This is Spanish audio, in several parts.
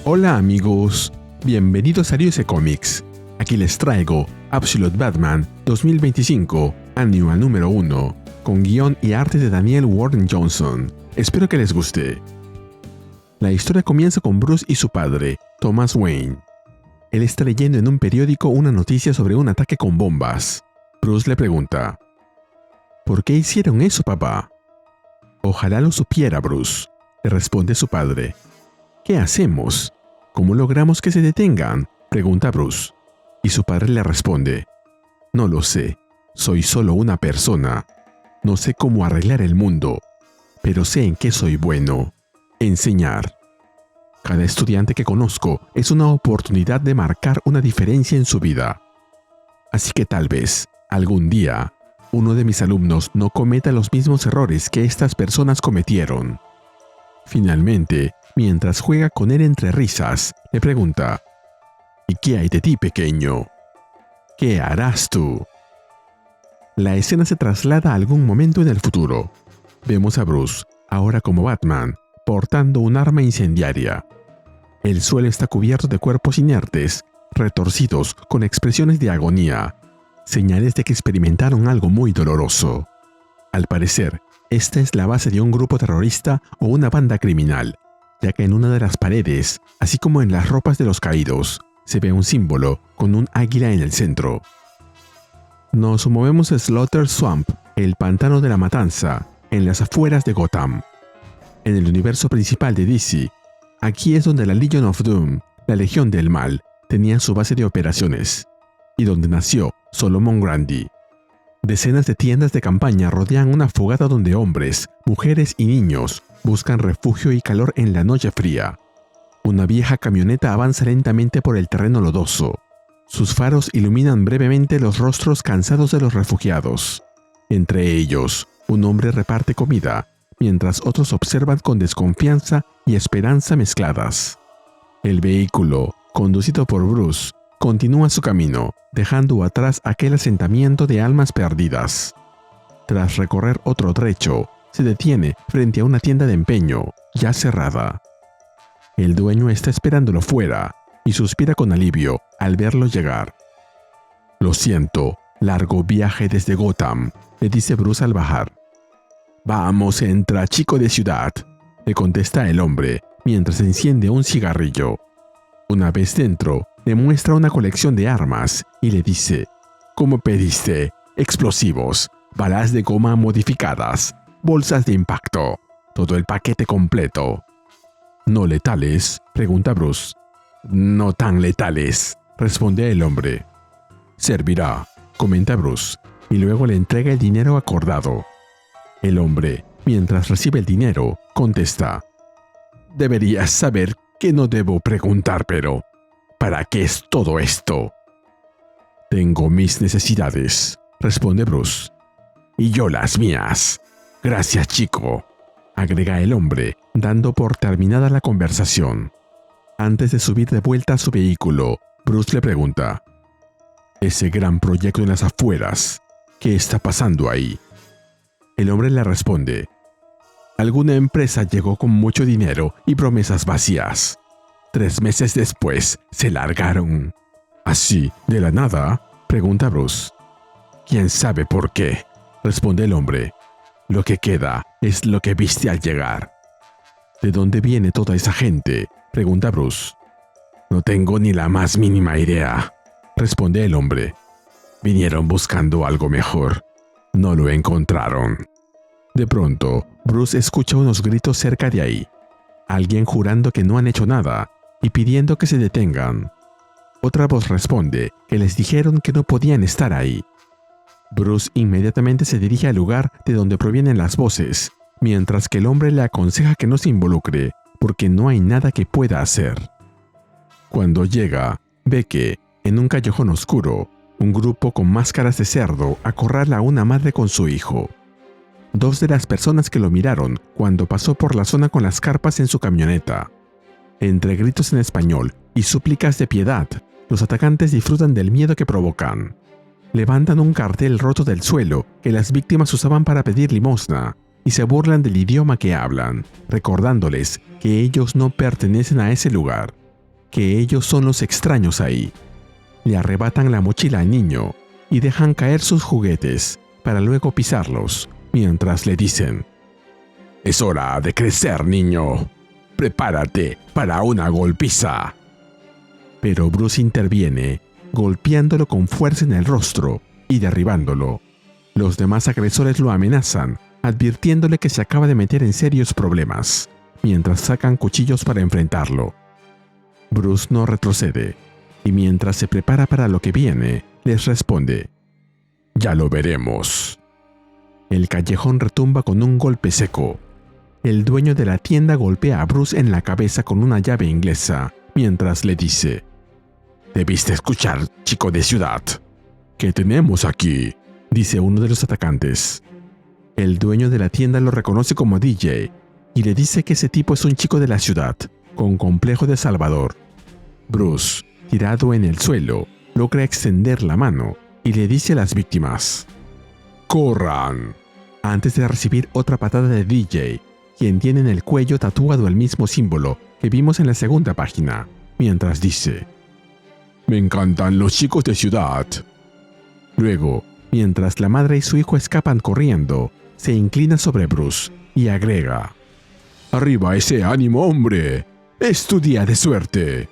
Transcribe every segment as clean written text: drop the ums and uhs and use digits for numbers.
Hola amigos, bienvenidos a Riose Comics. Aquí les traigo Absolute Batman 2025, Annual número 1, con guión y arte de Daniel Warren Johnson. Espero que les guste. La historia comienza con Bruce y su padre, Thomas Wayne. Él está leyendo en un periódico una noticia sobre un ataque con bombas. Bruce le pregunta: ¿por qué hicieron eso, papá? Ojalá lo supiera, Bruce, le responde su padre. ¿Qué hacemos? ¿Cómo logramos que se detengan?, pregunta Bruce. Y su padre le responde: no lo sé, soy solo una persona. No sé cómo arreglar el mundo, pero sé en qué soy bueno: enseñar. Cada estudiante que conozco es una oportunidad de marcar una diferencia en su vida. Así que tal vez, algún día, uno de mis alumnos no cometa los mismos errores que estas personas cometieron. Finalmente, mientras juega con él entre risas, le pregunta: ¿y qué hay de ti, pequeño? ¿Qué harás tú? La escena se traslada a algún momento en el futuro. Vemos a Bruce, ahora como Batman, portando un arma incendiaria. El suelo está cubierto de cuerpos inertes, retorcidos con expresiones de agonía, señales de que experimentaron algo muy doloroso. Al parecer, esta es la base de un grupo terrorista o una banda criminal, ya que en una de las paredes, así como en las ropas de los caídos, se ve un símbolo con un águila en el centro. Nos movemos a Slaughter Swamp, el pantano de la matanza, en las afueras de Gotham. En el universo principal de DC, aquí es donde la Legion of Doom, la Legión del Mal, tenía su base de operaciones, y donde nació Solomon Grundy. Decenas de tiendas de campaña rodean una fogata donde hombres, mujeres y niños buscan refugio y calor en la noche fría. Una vieja camioneta avanza lentamente por el terreno lodoso. Sus faros iluminan brevemente los rostros cansados de los refugiados. Entre ellos, un hombre reparte comida, mientras otros observan con desconfianza y esperanza mezcladas. El vehículo, conducido por Bruce, continúa su camino, dejando atrás aquel asentamiento de almas perdidas. Tras recorrer otro trecho, se detiene frente a una tienda de empeño, ya cerrada. El dueño está esperándolo fuera y suspira con alivio al verlo llegar. «Lo siento, largo viaje desde Gotham», le dice Bruce al bajar. «Vamos, entra, chico de ciudad», le contesta el hombre mientras enciende un cigarrillo. Una vez dentro, le muestra una colección de armas y le dice: «¿Cómo pediste? Explosivos, balas de goma modificadas, bolsas de impacto, todo el paquete completo». «¿No letales?», pregunta Bruce. «No tan letales», responde el hombre. «Servirá», comenta Bruce, y luego le entrega el dinero acordado. El hombre, mientras recibe el dinero, contesta: «Deberías saber que no debo preguntar, pero ¿para qué es todo esto?» «Tengo mis necesidades», responde Bruce. «Y yo las mías. Gracias, chico», agrega el hombre, dando por terminada la conversación. Antes de subir de vuelta a su vehículo, Bruce le pregunta: «Ese gran proyecto en las afueras, ¿qué está pasando ahí?» El hombre le responde: «Alguna empresa llegó con mucho dinero y promesas vacías. 3 meses después se largaron». «¿Así, de la nada?», pregunta Bruce. «¿Quién sabe por qué?», responde el hombre. «Lo que queda es lo que viste al llegar». «¿De dónde viene toda esa gente?», pregunta Bruce. «No tengo ni la más mínima idea», responde el hombre. «Vinieron buscando algo mejor. No lo encontraron». De pronto, Bruce escucha unos gritos cerca de ahí. Alguien jurando que no han hecho nada y pidiendo que se detengan. Otra voz responde que les dijeron que no podían estar ahí. Bruce inmediatamente se dirige al lugar de donde provienen las voces, mientras que el hombre le aconseja que no se involucre, porque no hay nada que pueda hacer. Cuando llega, ve que, en un callejón oscuro, un grupo con máscaras de cerdo acorrala a una madre con su hijo. 2 de las personas que lo miraron cuando pasó por la zona con las carpas en su camioneta. Entre gritos en español y súplicas de piedad, los atacantes disfrutan del miedo que provocan. Levantan un cartel roto del suelo que las víctimas usaban para pedir limosna y se burlan del idioma que hablan, recordándoles que ellos no pertenecen a ese lugar. que ellos son los extraños ahí. Le arrebatan la mochila al niño y dejan caer sus juguetes para luego pisarlos, mientras le dicen: «Es hora de crecer, niño. Prepárate para una golpiza». Pero Bruce interviene, golpeándolo con fuerza en el rostro y derribándolo. Los demás agresores lo amenazan, advirtiéndole que se acaba de meter en serios problemas, mientras sacan cuchillos para enfrentarlo. Bruce no retrocede, y mientras se prepara para lo que viene, les responde: «Ya lo veremos». El callejón retumba con un golpe seco. El dueño de la tienda golpea a Bruce en la cabeza con una llave inglesa, mientras le dice: «Debiste escuchar, chico de ciudad». «¿Qué tenemos aquí?», dice uno de los atacantes. El dueño de la tienda lo reconoce como DJ y le dice que ese tipo es un chico de la ciudad, con complejo de salvador. Bruce, tirado en el suelo, logra extender la mano y le dice a las víctimas: «¡Corran!», antes de recibir otra patada de DJ, quien tiene en el cuello tatuado el mismo símbolo que vimos en la segunda página, mientras dice: «Me encantan los chicos de ciudad». Luego, mientras la madre y su hijo escapan corriendo, se inclina sobre Bruce y agrega: «Arriba ese ánimo, hombre. Es tu día de suerte.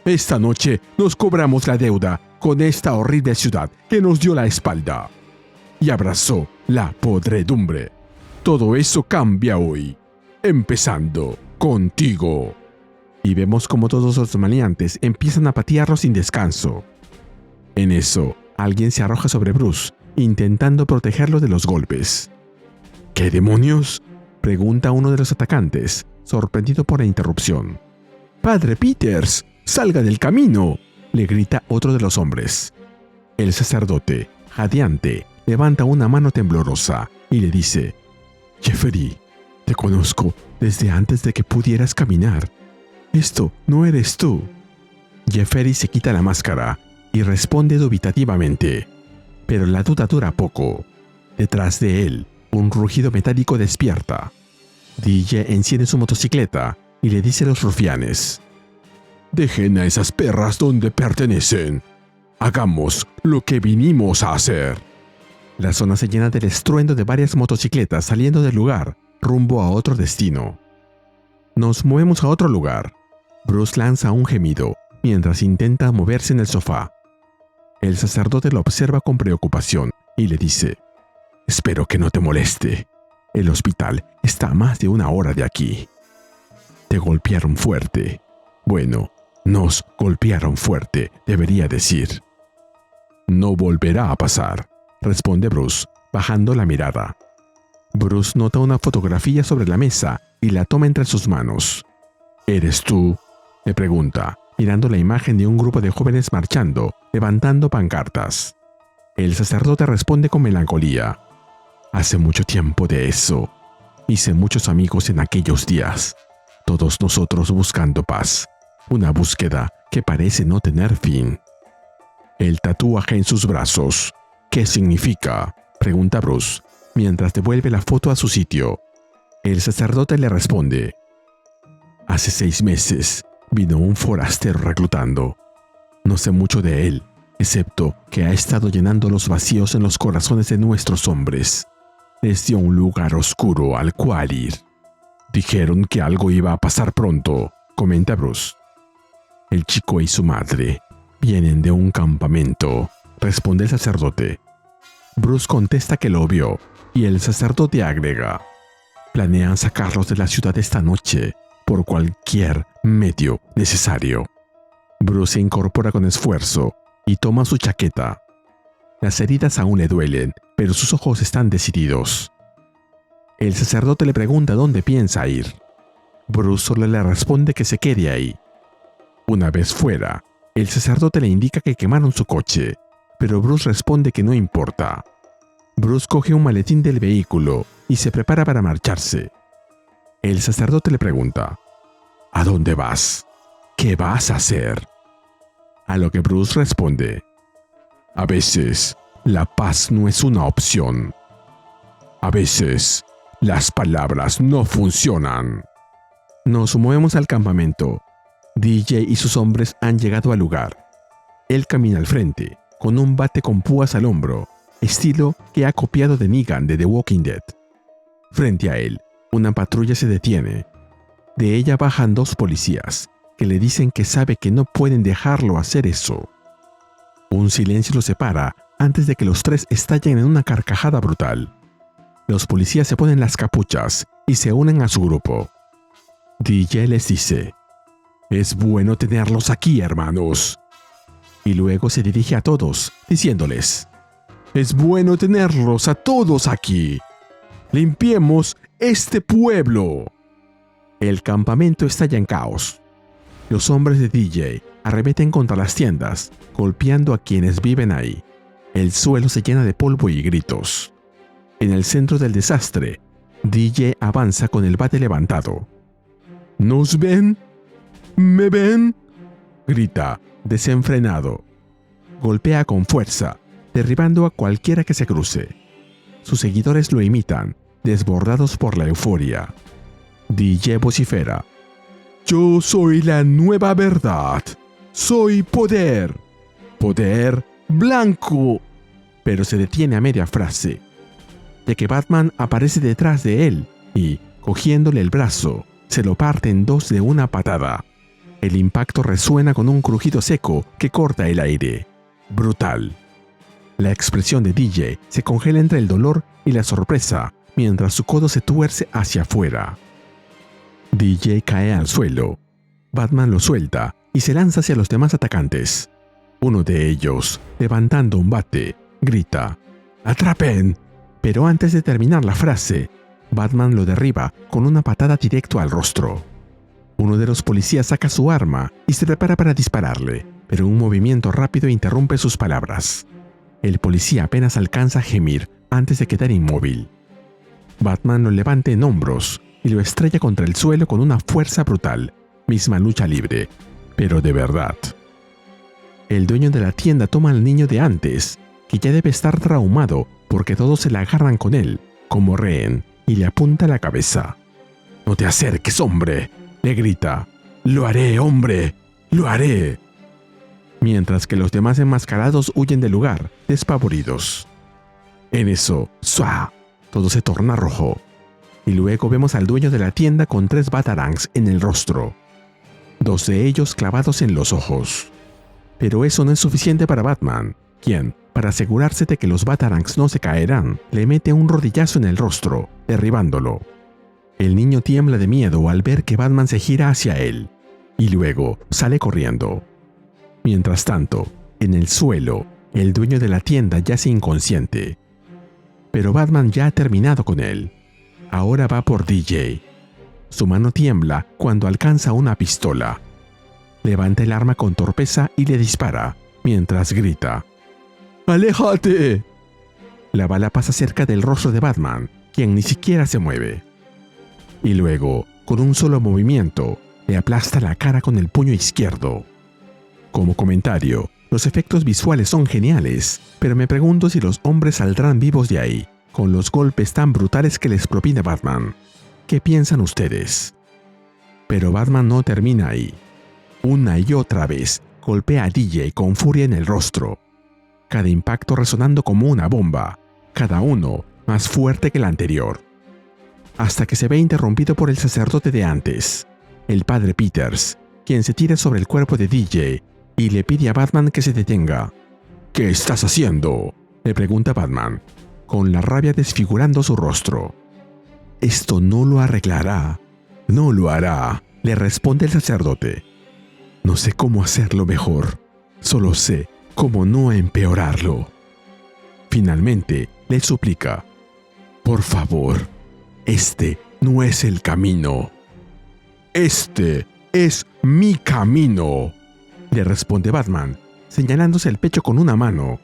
Esta noche nos cobramos la deuda con esta horrible ciudad que nos dio la espalda y abrazó la podredumbre. Todo eso cambia hoy, empezando contigo». Y vemos como todos los maleantes empiezan a patearlo sin descanso. En eso, alguien se arroja sobre Bruce, intentando protegerlo de los golpes. «¿Qué demonios?», pregunta uno de los atacantes, sorprendido por la interrupción. «Padre Peters, salga del camino», le grita otro de los hombres. El sacerdote, jadeante, levanta una mano temblorosa y le dice: «Jeffrey, te conozco desde antes de que pudieras caminar. Esto no eres tú». Jeffrey se quita la máscara y responde dubitativamente, pero la duda dura poco. Detrás de él, un rugido metálico despierta. DJ enciende su motocicleta y le dice a los rufianes: «Dejen a esas perras donde pertenecen. Hagamos lo que vinimos a hacer». La zona se llena del estruendo de varias motocicletas saliendo del lugar, rumbo a otro destino. Nos movemos a otro lugar. Bruce lanza un gemido, mientras intenta moverse en el sofá. El sacerdote lo observa con preocupación y le dice: «Espero que no te moleste. El hospital está a más de 1 hora de aquí. Te golpearon fuerte. Bueno, nos golpearon fuerte, debería decir». «No volverá a pasar», responde Bruce, bajando la mirada. Bruce nota una fotografía sobre la mesa y la toma entre sus manos. «¿Eres tú?», le pregunta, mirando la imagen de un grupo de jóvenes marchando, levantando pancartas. El sacerdote responde con melancolía: «Hace mucho tiempo de eso. Hice muchos amigos en aquellos días, todos nosotros buscando paz, una búsqueda que parece no tener fin». «El tatuaje en sus brazos, ¿qué significa?», pregunta Bruce, mientras devuelve la foto a su sitio. El sacerdote le responde: «Hace 6 meses vino un forastero reclutando. No sé mucho de él, excepto que ha estado llenando los vacíos en los corazones de nuestros hombres. Les dio un lugar oscuro al cual ir. Dijeron que algo iba a pasar pronto», comenta Bruce. «El chico y su madre vienen de un campamento», responde el sacerdote. Bruce contesta que lo vio, y el sacerdote agrega: «Planean sacarlos de la ciudad esta noche, por cualquier medio necesario». Bruce se incorpora con esfuerzo y toma su chaqueta. Las heridas aún le duelen, pero sus ojos están decididos. El sacerdote le pregunta dónde piensa ir. Bruce solo le responde que se quede ahí. Una vez fuera, el sacerdote le indica que quemaron su coche, pero Bruce responde que no importa. Bruce coge un maletín del vehículo y se prepara para marcharse. El sacerdote le pregunta: «¿A dónde vas? ¿Qué vas a hacer?». A lo que Bruce responde: «A veces, la paz no es una opción. A veces, las palabras no funcionan». Nos movemos al campamento. DJ y sus hombres han llegado al lugar. Él camina al frente, con un bate con púas al hombro, estilo que ha copiado de Negan de The Walking Dead. Frente a él, una patrulla se detiene. De ella bajan dos policías, que le dicen que sabe que no pueden dejarlo hacer eso. Un silencio los separa antes de que los tres estallen en una carcajada brutal. Los policías se ponen las capuchas y se unen a su grupo. DJ les dice: «Es bueno tenerlos aquí, hermanos». Y luego se dirige a todos, diciéndoles: «Es bueno tenerlos a todos aquí. Limpiemos este pueblo». El campamento estalla en caos. Los hombres de DJ arremeten contra las tiendas, golpeando a quienes viven ahí. El suelo se llena de polvo y gritos. En el centro del desastre, DJ avanza con el bate levantado. «¿Nos ven? ¿Me ven?», grita, desenfrenado. Golpea con fuerza, derribando a cualquiera que se cruce. Sus seguidores lo imitan, desbordados por la euforia. DJ vocifera: «Yo soy la nueva verdad. Soy poder. Poder blanco». Pero se detiene a media frase, ya que Batman aparece detrás de él y, cogiéndole el brazo, se lo parte en dos de una patada. El impacto resuena con un crujido seco que corta el aire. Brutal. La expresión de DJ se congela entre el dolor y la sorpresa, mientras su codo se tuerce hacia afuera. DJ cae al suelo. Batman lo suelta y se lanza hacia los demás atacantes. Uno de ellos, levantando un bate, grita: «¡Atrapen!». Pero antes de terminar la frase, Batman lo derriba con una patada directo al rostro. Uno de los policías saca su arma y se prepara para dispararle, pero un movimiento rápido interrumpe sus palabras. El policía apenas alcanza a gemir antes de quedar inmóvil. Batman lo levanta en hombros y lo estrella contra el suelo con una fuerza brutal, misma lucha libre, pero de verdad. El dueño de la tienda toma al niño de antes, que ya debe estar traumado porque todos se la agarran con él, como rehén, y le apunta la cabeza. «No te acerques, hombre», le grita. «Lo haré, hombre, lo haré». Mientras que los demás enmascarados huyen del lugar, despavoridos. En eso, ¡zua!, todo se torna rojo. Y luego vemos al dueño de la tienda con 3 batarangs en el rostro. 2 de ellos clavados en los ojos. Pero eso no es suficiente para Batman, quien, para asegurarse de que los batarangs no se caerán, le mete un rodillazo en el rostro, derribándolo. El niño tiembla de miedo al ver que Batman se gira hacia él, y luego sale corriendo. Mientras tanto, en el suelo, el dueño de la tienda yace inconsciente. Pero Batman ya ha terminado con él. Ahora va por DJ. Su mano tiembla cuando alcanza una pistola. Levanta el arma con torpeza y le dispara, mientras grita: «¡Aléjate!». La bala pasa cerca del rostro de Batman, quien ni siquiera se mueve. Y luego, con un solo movimiento, le aplasta la cara con el puño izquierdo. Como comentario, los efectos visuales son geniales, pero me pregunto si los hombres saldrán vivos de ahí, con los golpes tan brutales que les propina Batman. ¿Qué piensan ustedes? Pero Batman no termina ahí. Una y otra vez, golpea a DJ con furia en el rostro. Cada impacto resonando como una bomba, cada uno más fuerte que el anterior. Hasta que se ve interrumpido por el sacerdote de antes, el padre Peters, quien se tira sobre el cuerpo de DJ y le pide a Batman que se detenga. «¿Qué estás haciendo?», le pregunta Batman, con la rabia desfigurando su rostro. «Esto no lo arreglará, no lo hará», le responde el sacerdote. «No sé cómo hacerlo mejor, solo sé cómo no empeorarlo». Finalmente, le suplica: «Por favor, este no es el camino». «Este es mi camino», le responde Batman, señalándose el pecho con una mano,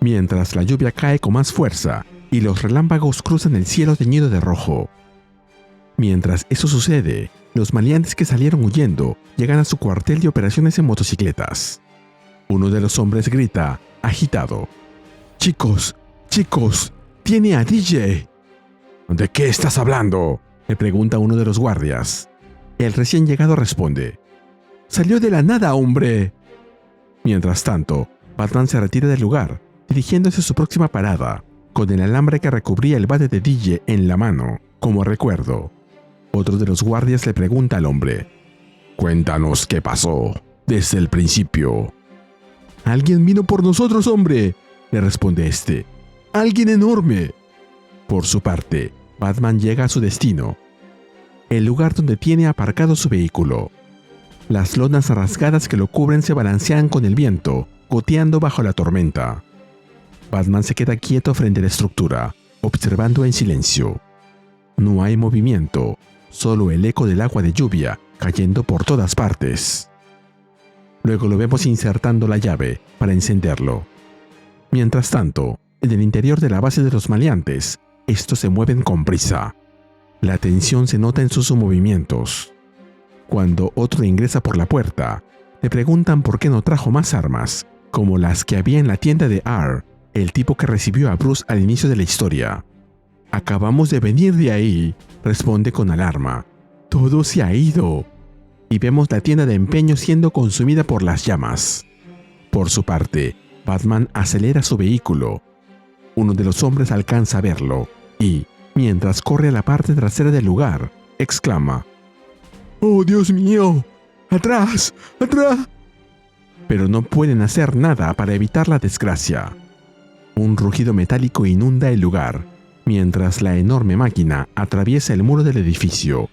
mientras la lluvia cae con más fuerza y los relámpagos cruzan el cielo teñido de rojo. Mientras eso sucede, los maleantes que salieron huyendo llegan a su cuartel de operaciones en motocicletas. Uno de los hombres grita, agitado: «Chicos, tiene a DJ». «¿De qué estás hablando?», le pregunta uno de los guardias. El recién llegado responde: ¡Salió de la nada, hombre! Mientras tanto, Batman se retira del lugar, dirigiéndose a su próxima parada, con el alambre que recubría el bate de DJ en la mano, como recuerdo. Otro de los guardias le pregunta al hombre: «Cuéntanos qué pasó, desde el principio». «Alguien vino por nosotros, hombre», le responde este. «Alguien enorme». Por su parte, Batman llega a su destino, el lugar donde tiene aparcado su vehículo. Las lonas rasgadas que lo cubren se balancean con el viento, goteando bajo la tormenta. Batman se queda quieto frente a la estructura, observando en silencio. No hay movimiento, solo el eco del agua de lluvia cayendo por todas partes. Luego lo vemos insertando la llave para encenderlo. Mientras tanto, en el interior de la base de los maleantes, estos se mueven con prisa. La tensión se nota en sus movimientos. Cuando otro ingresa por la puerta, le preguntan por qué no trajo más armas, como las que había en la tienda de R, el tipo que recibió a Bruce al inicio de la historia. «Acabamos de venir de ahí», responde con alarma. «Todo se ha ido». Y vemos la tienda de empeño siendo consumida por las llamas. Por su parte, Batman acelera su vehículo. Uno de los hombres alcanza a verlo y, mientras corre a la parte trasera del lugar, exclama: «¡Oh, Dios mío! ¡Atrás! ¡Atrás!». Pero no pueden hacer nada para evitar la desgracia. Un rugido metálico inunda el lugar, mientras la enorme máquina atraviesa el muro del edificio.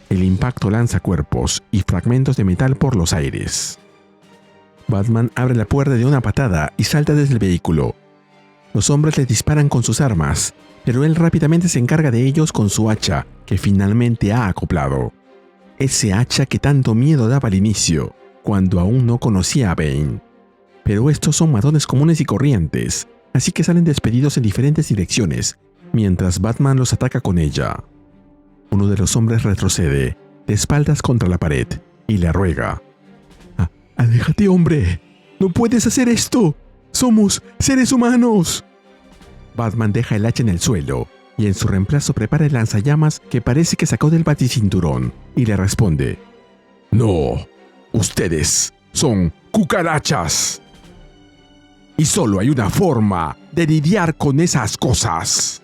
El impacto lanza cuerpos y fragmentos de metal por los aires. Batman abre la puerta de una patada y salta desde el vehículo. Los hombres le disparan con sus armas, pero él rápidamente se encarga de ellos con su hacha, que finalmente ha acoplado. Ese hacha que tanto miedo daba al inicio, cuando aún no conocía a Bane. Pero estos son matones comunes y corrientes, así que salen despedidos en diferentes direcciones, mientras Batman los ataca con ella. Uno de los hombres retrocede, de espaldas contra la pared, y le ruega: «Aléjate, hombre. No puedes hacer esto. Somos seres humanos». Batman deja el hacha en el suelo, y en su reemplazo prepara el lanzallamas que parece que sacó del baticinturón, y le responde: «No, ustedes son cucarachas. Y solo hay una forma de lidiar con esas cosas».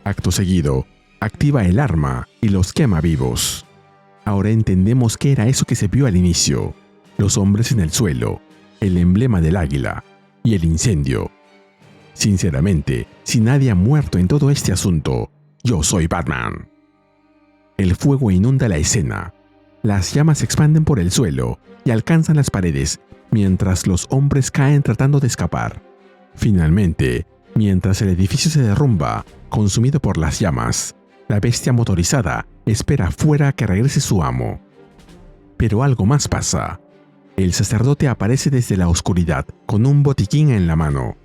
Acto seguido, activa el arma y los quema vivos. Ahora entendemos qué era eso que se vio al inicio: los hombres en el suelo, el emblema del águila y el incendio. Sinceramente, si nadie ha muerto en todo este asunto, yo soy Batman. El fuego inunda la escena. Las llamas se expanden por el suelo y alcanzan las paredes, mientras los hombres caen tratando de escapar. Finalmente, mientras el edificio se derrumba, consumido por las llamas, la bestia motorizada espera afuera a que regrese su amo. Pero algo más pasa. El sacerdote aparece desde la oscuridad con un botiquín en la mano.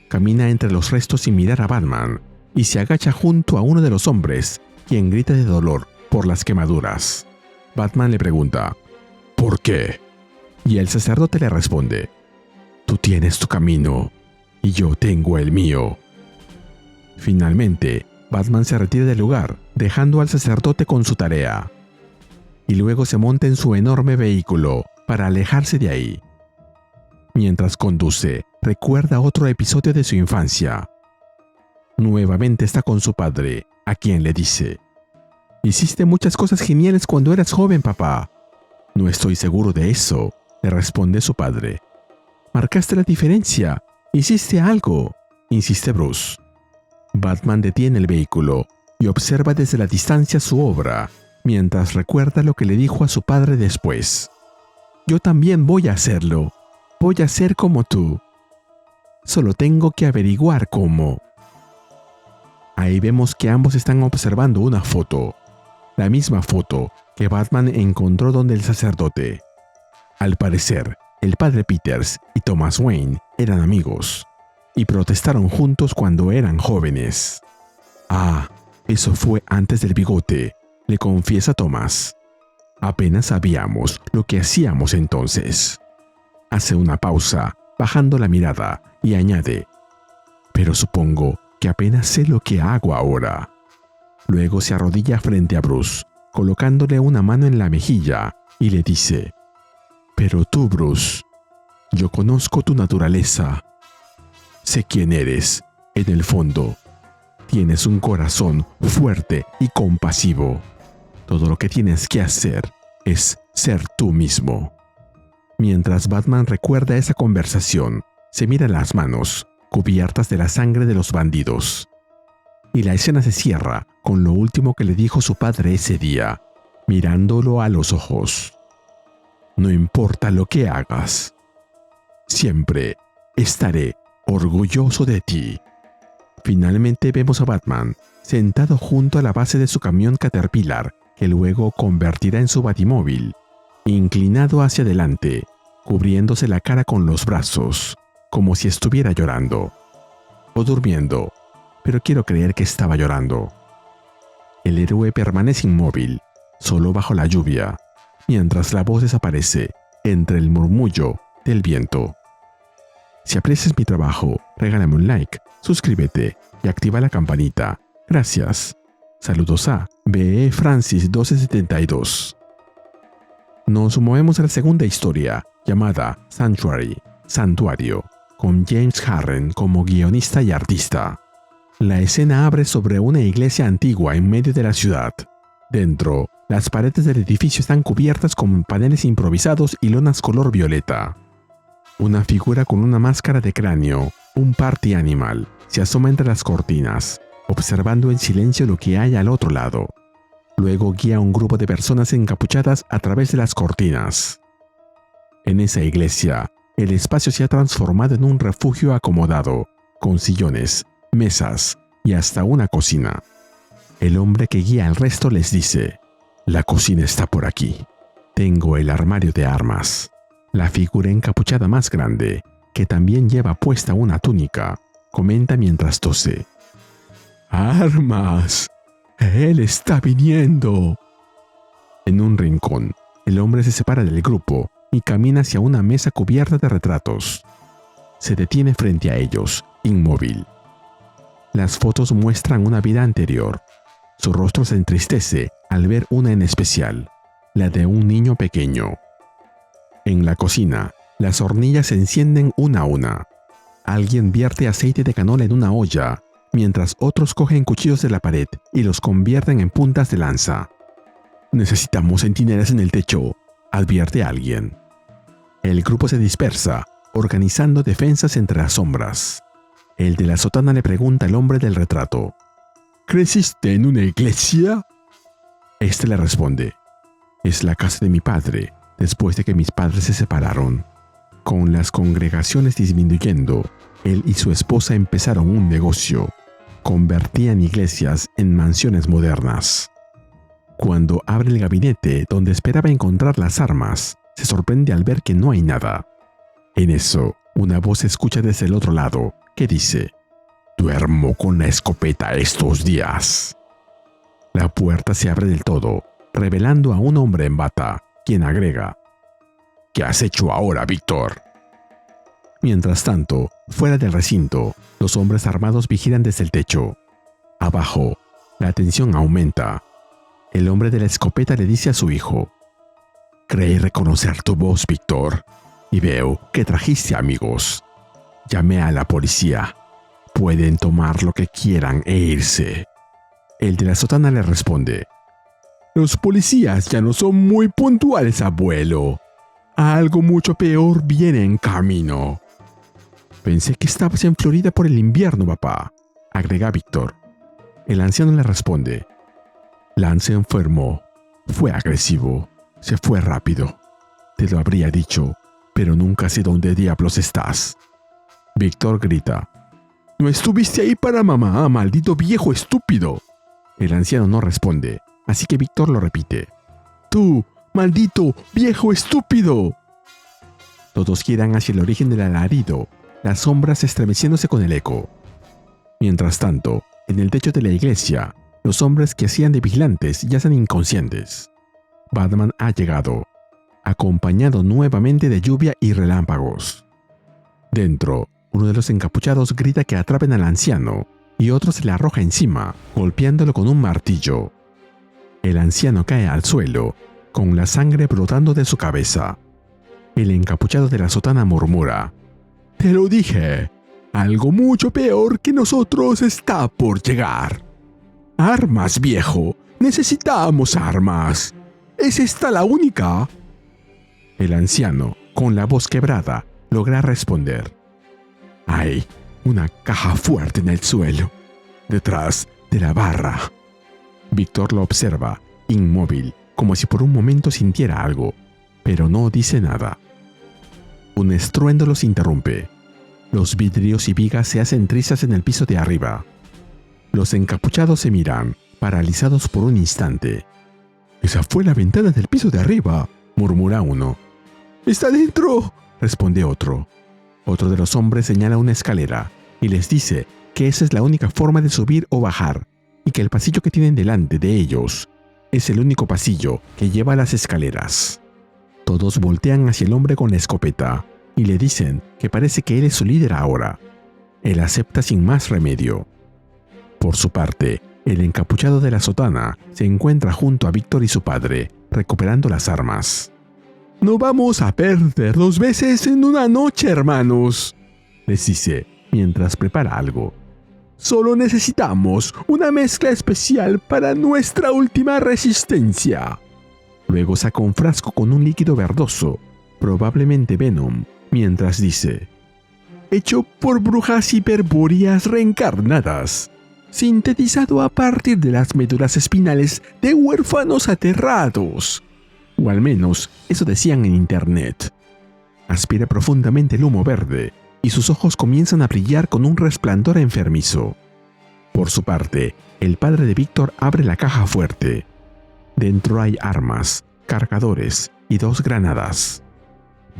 Camina entre los restos sin mirar a Batman y se agacha junto a uno de los hombres, quien grita de dolor por las quemaduras. Batman le pregunta: «¿Por qué?». Y el sacerdote le responde: «Tú tienes tu camino y yo tengo el mío». Finalmente, Batman se retira del lugar, dejando al sacerdote con su tarea. Y luego se monta en su enorme vehículo para alejarse de ahí. Mientras conduce, recuerda otro episodio de su infancia. Nuevamente está con su padre, a quien le dice: «Hiciste muchas cosas geniales cuando eras joven, papá». «No estoy seguro de eso», le responde su padre. «Marcaste la diferencia. Hiciste algo», insiste Bruce. Batman detiene el vehículo y observa desde la distancia su obra, mientras recuerda lo que le dijo a su padre después: «Yo también voy a hacerlo. Voy a ser como tú. Solo tengo que averiguar cómo». Ahí vemos que ambos están observando una foto, la misma foto que Batman encontró donde el sacerdote. Al parecer, el padre Peters y Thomas Wayne eran amigos y protestaron juntos cuando eran jóvenes. «Ah, eso fue antes del bigote», le confiesa Thomas. «Apenas sabíamos lo que hacíamos entonces». Hace una pausa, bajando la mirada, y añade: «Pero supongo que apenas sé lo que hago ahora». Luego se arrodilla frente a Bruce, colocándole una mano en la mejilla, y le dice: Pero tú, Bruce, yo conozco tu naturaleza. Sé quién eres. En el fondo, tienes un corazón fuerte y compasivo. Todo lo que tienes que hacer es ser tú mismo. Mientras Batman recuerda esa conversación, se mira las manos, cubiertas de la sangre de los bandidos. Y la escena se cierra con lo último que le dijo su padre ese día, mirándolo a los ojos. No importa lo que hagas, siempre estaré orgulloso de ti. Finalmente vemos a Batman sentado junto a la base de su camión Caterpillar, que luego convertirá en su batimóvil, inclinado hacia adelante, cubriéndose la cara con los brazos, como si estuviera llorando. O durmiendo, pero quiero creer que estaba llorando. El héroe permanece inmóvil, solo bajo la lluvia, mientras la voz desaparece entre el murmullo del viento. Si aprecias mi trabajo, regálame un like, suscríbete y activa la campanita. Gracias. Saludos a B.E. Francis 1272. Nos movemos a la segunda historia, llamada Sanctuary, Santuario, con James Harren como guionista y artista. La escena abre sobre una iglesia antigua en medio de la ciudad. Dentro, las paredes del edificio están cubiertas con paneles improvisados y lonas color violeta. Una figura con una máscara de cráneo, un party animal, se asoma entre las cortinas, observando en silencio lo que hay al otro lado. Luego guía a un grupo de personas encapuchadas a través de las cortinas. En esa iglesia, el espacio se ha transformado en un refugio acomodado, con sillones, mesas y hasta una cocina. El hombre que guía al resto les dice: «La cocina está por aquí. Tengo el armario de armas». La figura encapuchada más grande, que también lleva puesta una túnica, comenta mientras tose: «¡Armas! ¡Él está viniendo!». En un rincón, el hombre se separa del grupo y camina hacia una mesa cubierta de retratos. Se detiene frente a ellos, inmóvil. Las fotos muestran una vida anterior. Su rostro se entristece al ver una en especial, la de un niño pequeño. En la cocina, las hornillas se encienden una a una. Alguien vierte aceite de canola en una olla, mientras otros cogen cuchillos de la pared y los convierten en puntas de lanza. «Necesitamos centinelas en el techo», advierte alguien. El grupo se dispersa, organizando defensas entre las sombras. El de la sotana le pregunta al hombre del retrato: «¿Creciste en una iglesia?». Este le responde: «Es la casa de mi padre, después de que mis padres se separaron. Con las congregaciones disminuyendo, él y su esposa empezaron un negocio. Convertían iglesias en mansiones modernas. Cuando abre el gabinete donde esperaba encontrar las armas, se sorprende al ver que no hay nada. En eso, una voz se escucha desde el otro lado, que dice: «Duermo con la escopeta estos días». La puerta se abre del todo, revelando a un hombre en bata, quien agrega: «¿Qué has hecho ahora, Víctor?». Mientras tanto, fuera del recinto, los hombres armados vigilan desde el techo. Abajo, la tensión aumenta. El hombre de la escopeta le dice a su hijo: «Creí reconocer tu voz, Víctor, y veo que trajiste amigos. Llamé a la policía. Pueden tomar lo que quieran e irse». El de la sotana le responde: «Los policías ya no son muy puntuales, abuelo. Algo mucho peor viene en camino». «Pensé que estabas en Florida por el invierno, papá», agrega Víctor. El anciano le responde: «Lance enfermó. Fue agresivo. Se fue rápido. Te lo habría dicho, pero nunca sé dónde diablos estás». Víctor grita: «No estuviste ahí para mamá, maldito viejo estúpido». El anciano no responde, así que Víctor lo repite: «Tú, maldito viejo estúpido». Todos giran hacia el origen del alarido, las sombras estremeciéndose con el eco. Mientras tanto, en el techo de la iglesia, los hombres que hacían de vigilantes yacen inconscientes. Batman ha llegado, acompañado nuevamente de lluvia y relámpagos. Dentro, uno de los encapuchados grita que atrapen al anciano y otro se le arroja encima, golpeándolo con un martillo. El anciano cae al suelo, con la sangre brotando de su cabeza. El encapuchado de la sotana murmura: «Te lo dije, algo mucho peor que nosotros está por llegar. Armas, viejo, necesitamos armas. ¿Es esta la única?». El anciano, con la voz quebrada, logra responder: «Hay una caja fuerte en el suelo, detrás de la barra». Víctor lo observa, inmóvil, como si por un momento sintiera algo, pero no dice nada. Un estruendo los interrumpe. Los vidrios y vigas se hacen trizas en el piso de arriba. Los encapuchados se miran, paralizados por un instante. «Esa fue la ventana del piso de arriba», murmura uno. «¡Está dentro!», responde otro. Otro de los hombres señala una escalera y les dice que esa es la única forma de subir o bajar y que el pasillo que tienen delante de ellos es el único pasillo que lleva a las escaleras. Todos voltean hacia el hombre con la escopeta y le dicen que parece que él es su líder ahora. Él acepta sin más remedio. Por su parte, el encapuchado de la sotana se encuentra junto a Víctor y su padre, recuperando las armas. «No vamos a perder 2 veces en una noche, hermanos», les dice mientras prepara algo. «Solo necesitamos una mezcla especial para nuestra última resistencia». Luego saca un frasco con un líquido verdoso, probablemente Venom, mientras dice: «Hecho por brujas hiperbóreas reencarnadas, sintetizado a partir de las médulas espinales de huérfanos aterrados». O al menos, eso decían en internet. Aspira profundamente el humo verde y sus ojos comienzan a brillar con un resplandor enfermizo. Por su parte, el padre de Víctor abre la caja fuerte. Dentro hay armas, cargadores y 2 granadas.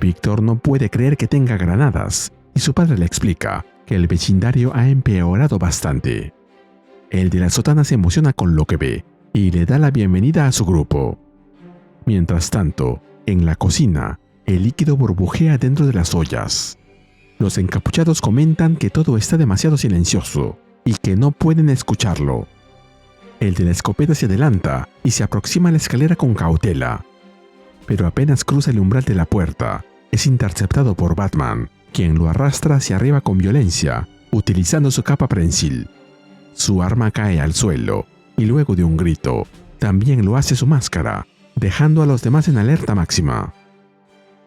Víctor no puede creer que tenga granadas y su padre le explica que el vecindario ha empeorado bastante. El de la sotana se emociona con lo que ve y le da la bienvenida a su grupo. Mientras tanto, en la cocina, el líquido burbujea dentro de las ollas. Los encapuchados comentan que todo está demasiado silencioso y que no pueden escucharlo. El de la escopeta se adelanta y se aproxima a la escalera con cautela. Pero apenas cruza el umbral de la puerta, es interceptado por Batman, quien lo arrastra hacia arriba con violencia, utilizando su capa prensil. Su arma cae al suelo, y luego de un grito, también lo hace su máscara, dejando a los demás en alerta máxima.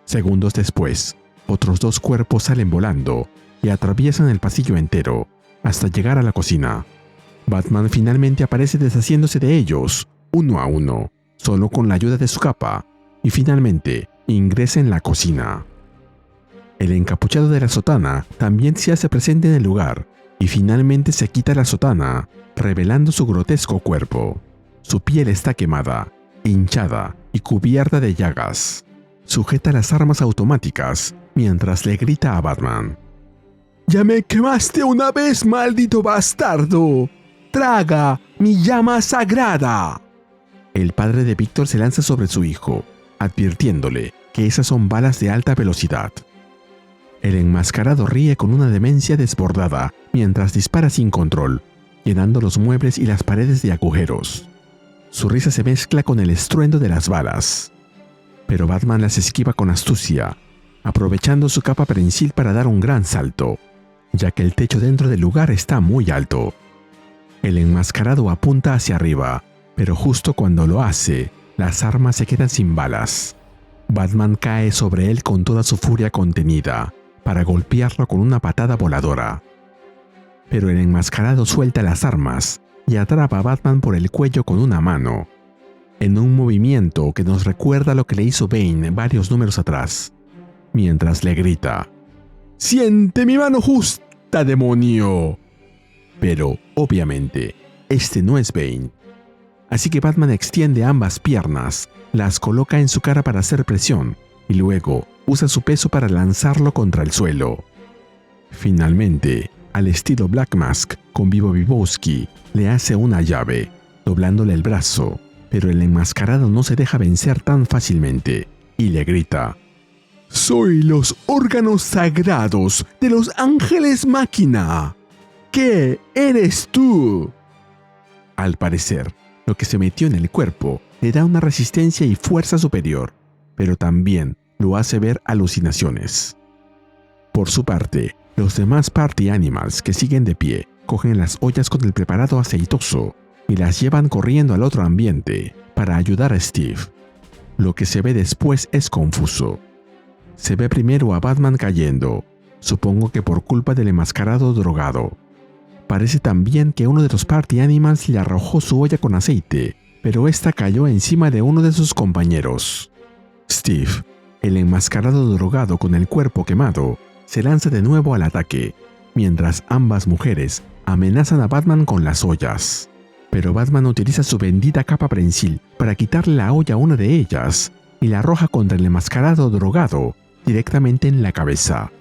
Segundos después, otros 2 cuerpos salen volando y atraviesan el pasillo entero, hasta llegar a la cocina. Batman finalmente aparece deshaciéndose de ellos, uno a uno, solo con la ayuda de su capa, y finalmente ingresa en la cocina. El encapuchado de la sotana también se hace presente en el lugar, y finalmente se quita la sotana, revelando su grotesco cuerpo. Su piel está quemada, hinchada y cubierta de llagas. Sujeta las armas automáticas mientras le grita a Batman: «¡Ya me quemaste una vez, maldito bastardo! ¡Traga mi llama sagrada!». El padre de Víctor se lanza sobre su hijo, advirtiéndole que esas son balas de alta velocidad. El enmascarado ríe con una demencia desbordada mientras dispara sin control, llenando los muebles y las paredes de agujeros. Su risa se mezcla con el estruendo de las balas. Pero Batman las esquiva con astucia, aprovechando su capa prensil para dar un gran salto, ya que el techo dentro del lugar está muy alto. El enmascarado apunta hacia arriba, pero justo cuando lo hace, las armas se quedan sin balas. Batman cae sobre él con toda su furia contenida, para golpearlo con una patada voladora. Pero el enmascarado suelta las armas y atrapa a Batman por el cuello con una mano, en un movimiento que nos recuerda lo que le hizo Bane varios números atrás, mientras le grita: «¡Siente mi mano justa, demonio!». Pero, obviamente, este no es Bane. Así que Batman extiende ambas piernas, las coloca en su cara para hacer presión, y luego usa su peso para lanzarlo contra el suelo. Finalmente, al estilo Black Mask con Vivo Vivowski, le hace una llave, doblándole el brazo, pero el enmascarado no se deja vencer tan fácilmente, y le grita: «Soy los órganos sagrados de los ángeles máquina. ¿Qué eres tú?». Al parecer, lo que se metió en el cuerpo le da una resistencia y fuerza superior, pero también lo hace ver alucinaciones. Por su parte, los demás Party Animals que siguen de pie cogen las ollas con el preparado aceitoso y las llevan corriendo al otro ambiente para ayudar a Steve. Lo que se ve después es confuso. Se ve primero a Batman cayendo, supongo que por culpa del enmascarado drogado. Parece también que uno de los Party Animals le arrojó su olla con aceite, pero esta cayó encima de uno de sus compañeros. Steve, el enmascarado drogado con el cuerpo quemado, se lanza de nuevo al ataque, mientras ambas mujeres amenazan a Batman con las ollas. Pero Batman utiliza su bendita capa prensil para quitarle la olla a una de ellas y la arroja contra el enmascarado drogado directamente en la cabeza.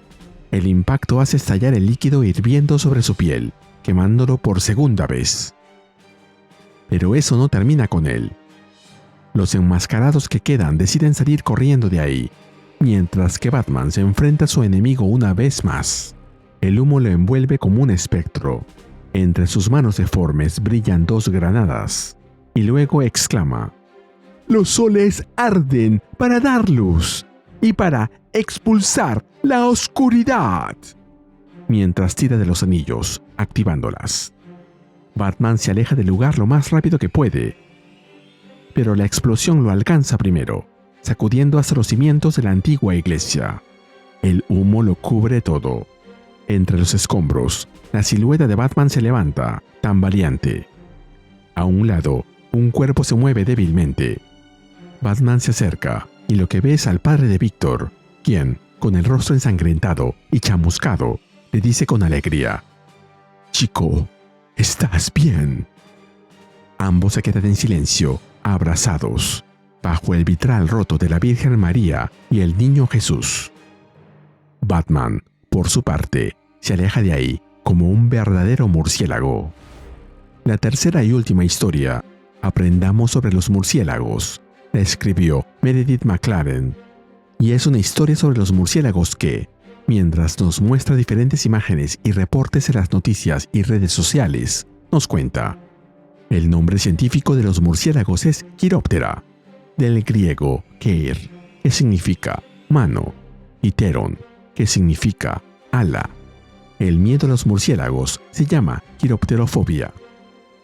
El impacto hace estallar el líquido hirviendo sobre su piel, quemándolo por segunda vez. Pero eso no termina con él. Los enmascarados que quedan deciden salir corriendo de ahí, mientras que Batman se enfrenta a su enemigo una vez más. El humo lo envuelve como un espectro. Entre sus manos deformes brillan 2 granadas, y luego exclama: «Los soles arden para dar luz y para expulsar la oscuridad», mientras tira de los anillos, activándolas. Batman se aleja del lugar lo más rápido que puede, pero la explosión lo alcanza primero, sacudiendo hasta los cimientos de la antigua iglesia. El humo lo cubre todo. Entre los escombros, la silueta de Batman se levanta, tambaleante. A un lado, un cuerpo se mueve débilmente. Batman se acerca y lo que ve es al padre de Víctor, quien, con el rostro ensangrentado y chamuscado, le dice con alegría: «Chico, ¿estás bien?». Ambos se quedan en silencio, abrazados, bajo el vitral roto de la Virgen María y el Niño Jesús. Batman, por su parte, se aleja de ahí como un verdadero murciélago. La tercera y última historia, Aprendamos sobre los murciélagos, la escribió Meredith McLaren, y es una historia sobre los murciélagos que, mientras nos muestra diferentes imágenes y reportes en las noticias y redes sociales, nos cuenta. El nombre científico de los murciélagos es Chiroptera, del griego keir, que significa mano, y pteron, que significa ala. El miedo a los murciélagos se llama quiropterofobia.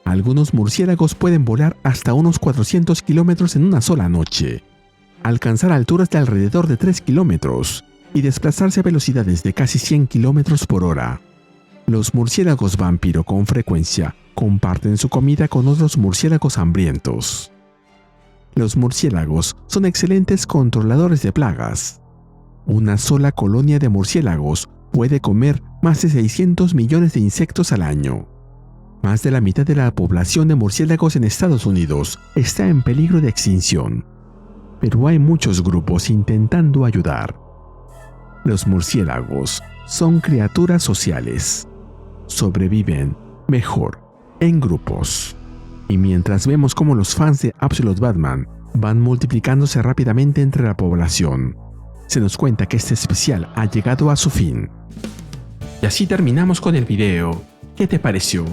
Algunos murciélagos pueden volar hasta unos 400 kilómetros en una sola noche, alcanzar alturas de alrededor de 3 kilómetros y desplazarse a velocidades de casi 100 kilómetros por hora. Los murciélagos vampiro con frecuencia comparten su comida con otros murciélagos hambrientos. Los murciélagos son excelentes controladores de plagas. Una sola colonia de murciélagos puede comer más de 600 millones de insectos al año. Más de la mitad de la población de murciélagos en Estados Unidos está en peligro de extinción, pero hay muchos grupos intentando ayudar. Los murciélagos son criaturas sociales. Sobreviven mejor en grupos. Y mientras vemos cómo los fans de Absolute Batman van multiplicándose rápidamente entre la población, se nos cuenta que este especial ha llegado a su fin. Y así terminamos con el video. ¿Qué te pareció?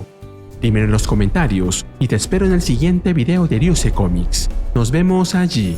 Dímelo en los comentarios y te espero en el siguiente video de Ryusei Comics. Nos vemos allí.